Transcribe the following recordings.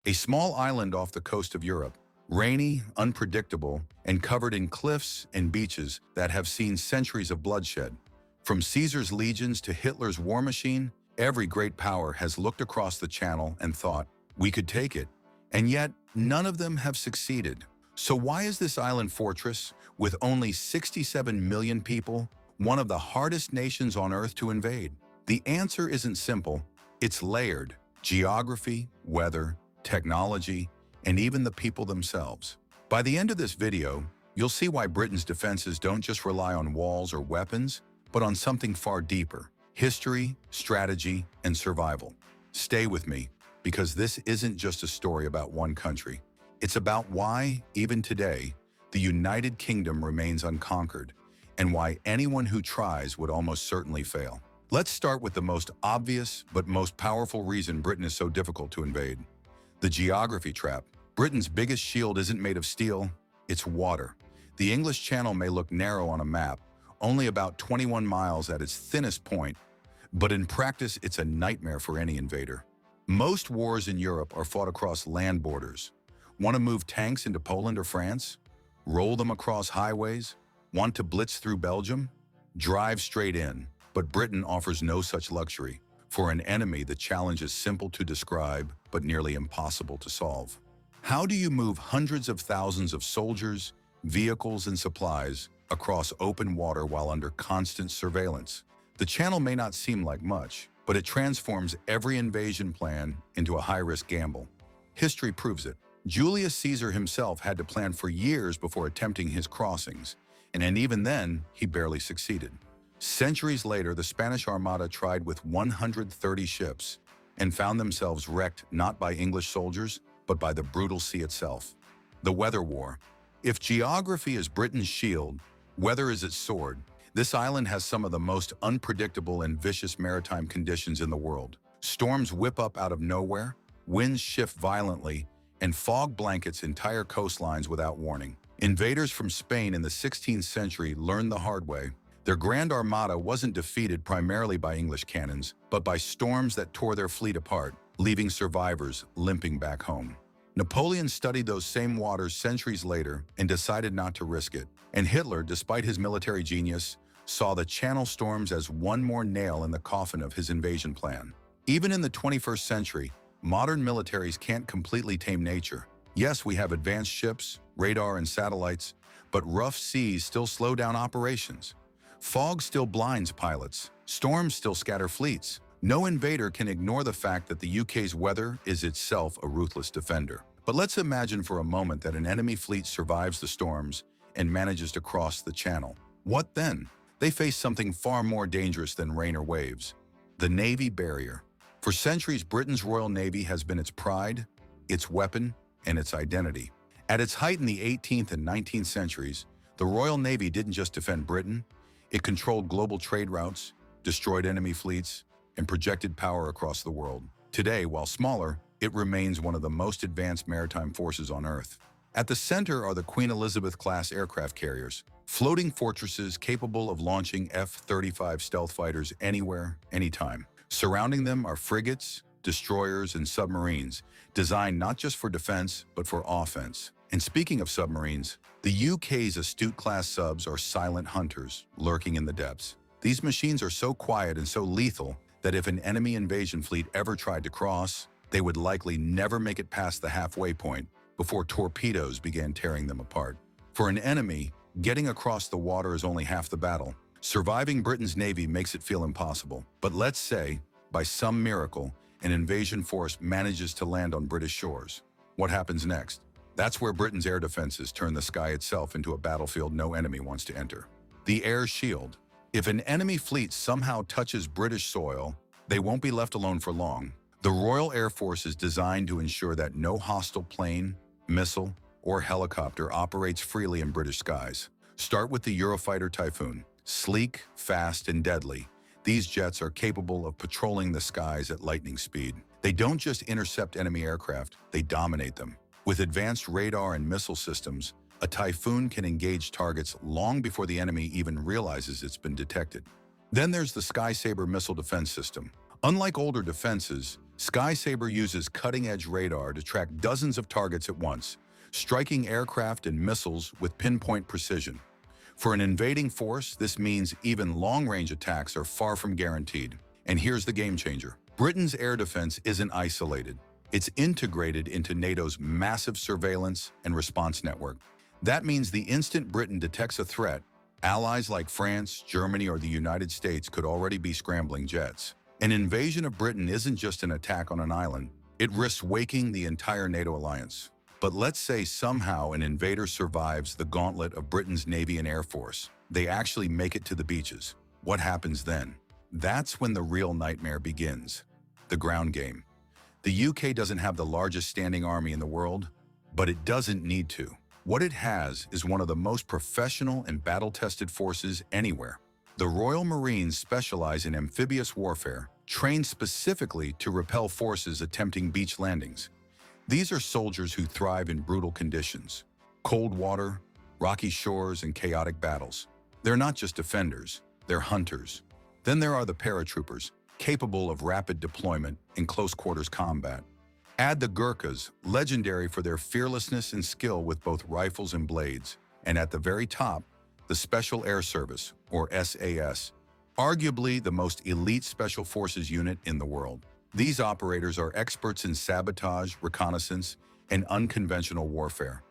a small island off the coast of Europe, rainy, unpredictable, and covered in cliffs and beaches that have seen centuries of bloodshed. From Caesar's legions to Hitler's war machine, every great power has looked across the channel and thought, we could take it. And yet, none of them have succeeded. So why is this island fortress, with only 67 million people, one of the hardest nations on Earth to invade? The answer isn't simple, it's layered. Geography, weather, technology, and even the people themselves. By the end of this video, you'll see why Britain's defenses don't just rely on walls or weapons, but on something far deeper: history, strategy, and survival. Stay with me, because this isn't just a story about one country. It's about why, even today, the United Kingdom remains unconquered, and why anyone who tries would almost certainly fail. Let's start with the most obvious but most powerful reason Britain is so difficult to invade: the geography trap. Britain's biggest shield isn't made of steel, it's water. The English Channel may look narrow on a map, only about 21 miles at its thinnest point, but in practice it's a nightmare for any invader. Most wars in Europe are fought across land borders. Want to move tanks into Poland or France? Roll them across highways? Want to blitz through Belgium? Drive straight in. But Britain offers no such luxury. For an enemy, the challenge is simple to describe, but nearly impossible to solve. How do you move hundreds of thousands of soldiers, vehicles, and supplies across open water while under constant surveillance? The Channel may not seem like much, but it transforms every invasion plan into a high-risk gamble. History proves it. Julius Caesar himself had to plan for years before attempting his crossings, and even then, he barely succeeded. Centuries later, the Spanish Armada tried with 130 ships and found themselves wrecked not by English soldiers, but by the brutal sea itself. The weather war. If geography is Britain's shield, weather is its sword. This island has some of the most unpredictable and vicious maritime conditions in the world. Storms whip up out of nowhere, winds shift violently, and fog blankets entire coastlines without warning. Invaders from Spain in the 16th century learned the hard way. Their Grand Armada wasn't defeated primarily by English cannons, but by storms that tore their fleet apart, leaving survivors limping back home. Napoleon studied those same waters centuries later and decided not to risk it. And Hitler, despite his military genius, saw the Channel storms as one more nail in the coffin of his invasion plan. Even in the 21st century, modern militaries can't completely tame nature. Yes, we have advanced ships, radar, and satellites, but rough seas still slow down operations. Fog still blinds pilots. Storms still scatter fleets. No invader can ignore the fact that the UK's weather is itself a ruthless defender. But let's imagine for a moment that an enemy fleet survives the storms and manages to cross the Channel. What then? They face something far more dangerous than rain or waves: the Navy barrier. For centuries, Britain's Royal Navy has been its pride, its weapon, and its identity. At its height in the 18th and 19th centuries, the Royal Navy didn't just defend Britain, it controlled global trade routes, destroyed enemy fleets, and projected power across the world. Today, while smaller, it remains one of the most advanced maritime forces on Earth. At the center are the Queen Elizabeth-class aircraft carriers, floating fortresses capable of launching F-35 stealth fighters anywhere, anytime. Surrounding them are frigates, destroyers, and submarines, designed not just for defense, but for offense. And speaking of submarines, the UK's Astute-class subs are silent hunters, lurking in the depths. These machines are so quiet and so lethal that if an enemy invasion fleet ever tried to cross, they would likely never make it past the halfway point before torpedoes began tearing them apart. For an enemy, getting across the water is only half the battle. Surviving Britain's Navy makes it feel impossible. But let's say, by some miracle, an invasion force manages to land on British shores. What happens next? That's where Britain's air defenses turn the sky itself into a battlefield no enemy wants to enter. The air shield. If an enemy fleet somehow touches British soil, they won't be left alone for long. The Royal Air Force is designed to ensure that no hostile plane, missile, or helicopter operates freely in British skies. Start with the Eurofighter Typhoon. Sleek, fast, and deadly, these jets are capable of patrolling the skies at lightning speed. They don't just intercept enemy aircraft, they dominate them. With advanced radar and missile systems, a Typhoon can engage targets long before the enemy even realizes it's been detected. Then there's the Sky Sabre missile defense system. Unlike older defenses, Sky Sabre uses cutting-edge radar to track dozens of targets at once, striking aircraft and missiles with pinpoint precision. For an invading force, this means even long-range attacks are far from guaranteed. And here's the game changer. Britain's air defense isn't isolated. It's integrated into NATO's massive surveillance and response network. That means the instant Britain detects a threat, allies like France, Germany, or the United States could already be scrambling jets. An invasion of Britain isn't just an attack on an island. It risks waking the entire NATO alliance. But let's say somehow an invader survives the gauntlet of Britain's Navy and Air Force. They actually make it to the beaches. What happens then? That's when the real nightmare begins. The ground game. The UK doesn't have the largest standing army in the world, but it doesn't need to. What it has is one of the most professional and battle-tested forces anywhere. The Royal Marines specialize in amphibious warfare, trained specifically to repel forces attempting beach landings. These are soldiers who thrive in brutal conditions: cold water, rocky shores, and chaotic battles. They're not just defenders, they're hunters. Then there are the paratroopers, capable of rapid deployment in close-quarters combat. Add the Gurkhas, legendary for their fearlessness and skill with both rifles and blades. And at the very top, the Special Air Service, or SAS, arguably the most elite special forces unit in the world. These operators are experts in sabotage, reconnaissance, and unconventional warfare.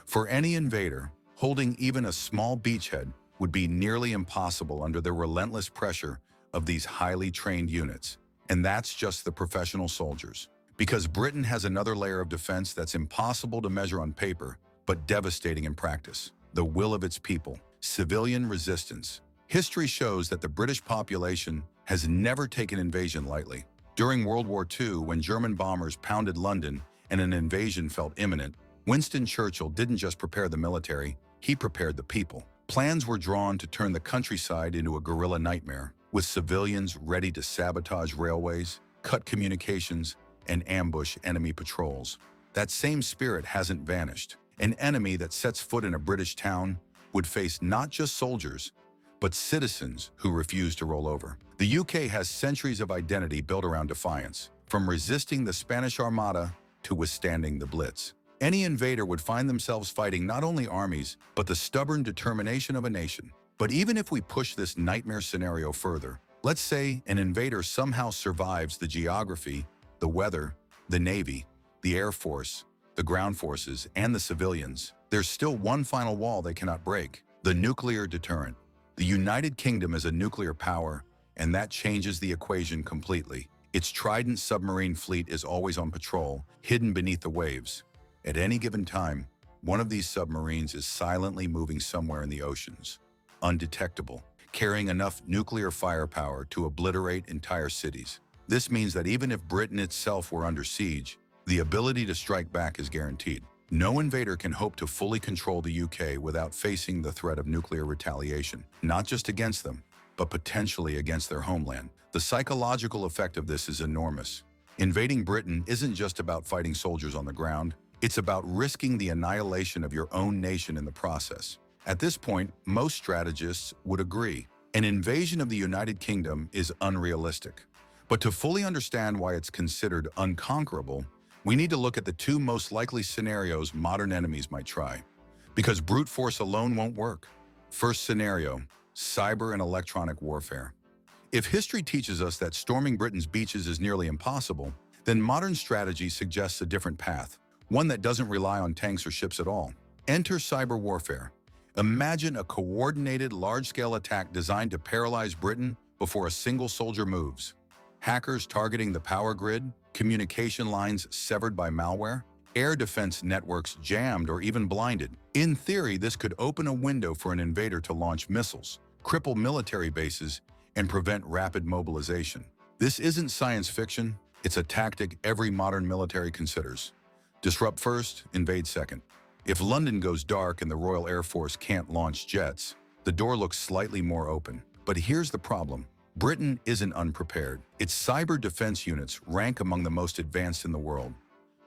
For any invader, holding even a small beachhead would be nearly impossible under the relentless pressure of these highly trained units. And that's just the professional soldiers. Because Britain has another layer of defense that's impossible to measure on paper, but devastating in practice: the will of its people, civilian resistance. History shows that the British population has never taken invasion lightly. During World War II, when German bombers pounded London and an invasion felt imminent, Winston Churchill didn't just prepare the military, he prepared the people. Plans were drawn to turn the countryside into a guerrilla nightmare, with civilians ready to sabotage railways, cut communications, and ambush enemy patrols. That same spirit hasn't vanished. An enemy that sets foot in a British town would face not just soldiers, but citizens who refuse to roll over. The UK has centuries of identity built around defiance, from resisting the Spanish Armada to withstanding the Blitz. Any invader would find themselves fighting not only armies, but the stubborn determination of a nation. But even if we push this nightmare scenario further, let's say an invader somehow survives the geography, the weather, the Navy, the Air Force, the ground forces, and the civilians. There's still one final wall they cannot break: the nuclear deterrent. The United Kingdom is a nuclear power, and that changes the equation completely. Its Trident submarine fleet is always on patrol, hidden beneath the waves. At any given time, one of these submarines is silently moving somewhere in the oceans, undetectable, carrying enough nuclear firepower to obliterate entire cities. This means that even if Britain itself were under siege, the ability to strike back is guaranteed. No invader can hope to fully control the UK without facing the threat of nuclear retaliation, not just against them, but potentially against their homeland. The psychological effect of this is enormous. Invading Britain isn't just about fighting soldiers on the ground, it's about risking the annihilation of your own nation in the process. At this point, most strategists would agree. An invasion of the United Kingdom is unrealistic. But to fully understand why it's considered unconquerable, we need to look at the two most likely scenarios modern enemies might try. Because brute force alone won't work. First scenario: cyber and electronic warfare. If history teaches us that storming Britain's beaches is nearly impossible, then modern strategy suggests a different path, one that doesn't rely on tanks or ships at all. Enter cyber warfare. Imagine a coordinated, large-scale attack designed to paralyze Britain before a single soldier moves. Hackers targeting the power grid, communication lines severed by malware, air defense networks jammed or even blinded. In theory, this could open a window for an invader to launch missiles, cripple military bases, and prevent rapid mobilization. This isn't science fiction, it's a tactic every modern military considers. Disrupt first, invade second. If London goes dark and the Royal Air Force can't launch jets, the door looks slightly more open. But here's the problem. Britain isn't unprepared. Its cyber defense units rank among the most advanced in the world.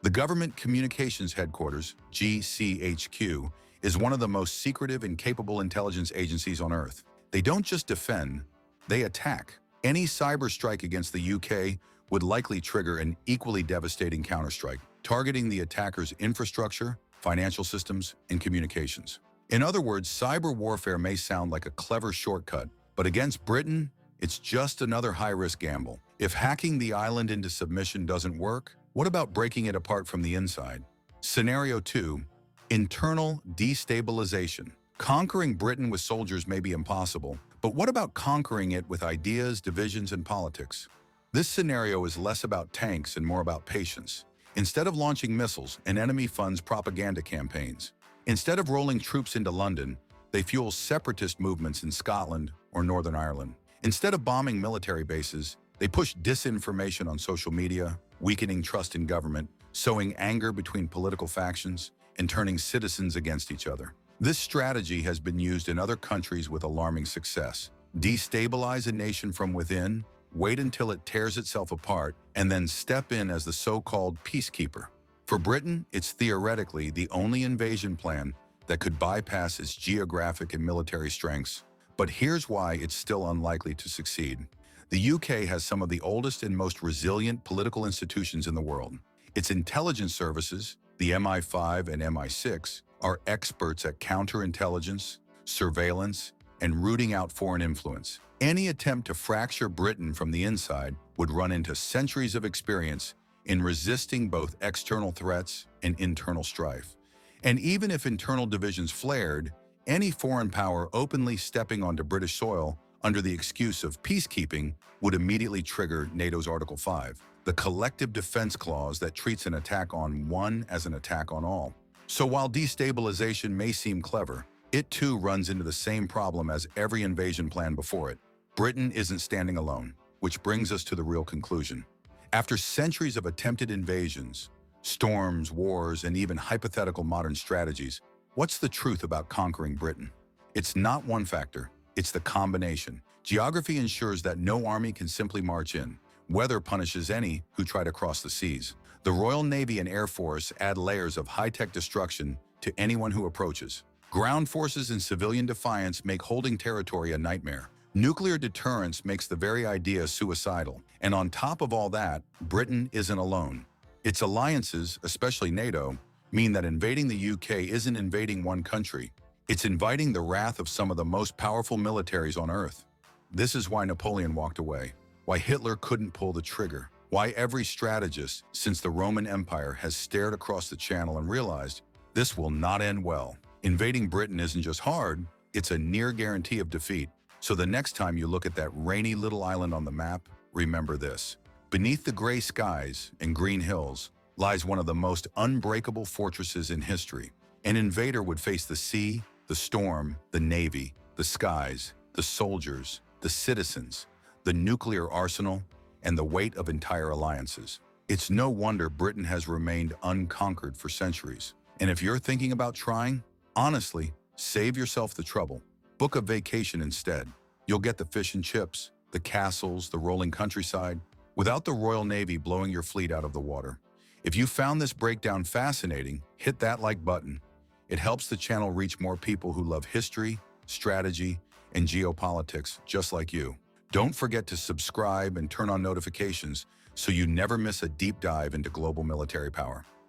The Government Communications Headquarters, GCHQ, is one of the most secretive and capable intelligence agencies on Earth. They don't just defend, they attack. Any cyber strike against the UK would likely trigger an equally devastating counterstrike, targeting the attacker's infrastructure, financial systems, and communications. In other words, cyber warfare may sound like a clever shortcut, but against Britain, it's just another high-risk gamble. If hacking the island into submission doesn't work, what about breaking it apart from the inside? Scenario 2. Internal destabilization. Conquering Britain with soldiers may be impossible, but what about conquering it with ideas, divisions, and politics? This scenario is less about tanks and more about patience. Instead of launching missiles, an enemy funds propaganda campaigns. Instead of rolling troops into London, they fuel separatist movements in Scotland or Northern Ireland. Instead of bombing military bases, they push disinformation on social media, weakening trust in government, sowing anger between political factions, and turning citizens against each other. This strategy has been used in other countries with alarming success. Destabilize a nation from within, wait until it tears itself apart, and then step in as the so-called peacekeeper. For Britain, it's theoretically the only invasion plan that could bypass its geographic and military strengths. But here's why it's still unlikely to succeed. The UK has some of the oldest and most resilient political institutions in the world. Its intelligence services, the MI5 and MI6, are experts at counterintelligence, surveillance, and rooting out foreign influence. Any attempt to fracture Britain from the inside would run into centuries of experience in resisting both external threats and internal strife. And even if internal divisions flared, any foreign power openly stepping onto British soil under the excuse of peacekeeping would immediately trigger NATO's Article 5, the collective defense clause that treats an attack on one as an attack on all. So while destabilization may seem clever, it too runs into the same problem as every invasion plan before it. Britain isn't standing alone, which brings us to the real conclusion. After centuries of attempted invasions, storms, wars, and even hypothetical modern strategies, what's the truth about conquering Britain? It's not one factor, it's the combination. Geography ensures that no army can simply march in. Weather punishes any who try to cross the seas. The Royal Navy and Air Force add layers of high-tech destruction to anyone who approaches. Ground forces and civilian defiance make holding territory a nightmare. Nuclear deterrence makes the very idea suicidal. And on top of all that, Britain isn't alone. Its alliances, especially NATO, mean that invading the UK isn't invading one country. It's inviting the wrath of some of the most powerful militaries on Earth. This is why Napoleon walked away, why Hitler couldn't pull the trigger, why every strategist since the Roman Empire has stared across the channel and realized this will not end well. Invading Britain isn't just hard, it's a near guarantee of defeat. So the next time you look at that rainy little island on the map, remember this. Beneath the gray skies and green hills lies one of the most unbreakable fortresses in history. An invader would face the sea, the storm, the navy, the skies, the soldiers, the citizens, the nuclear arsenal, and the weight of entire alliances. It's no wonder Britain has remained unconquered for centuries. And if you're thinking about trying, honestly, save yourself the trouble. Book a vacation instead. You'll get the fish and chips, the castles, the rolling countryside, without the Royal Navy blowing your fleet out of the water. If you found this breakdown fascinating, hit that like button. It helps the channel reach more people who love history, strategy, and geopolitics just like you. Don't forget to subscribe and turn on notifications so you never miss a deep dive into global military power.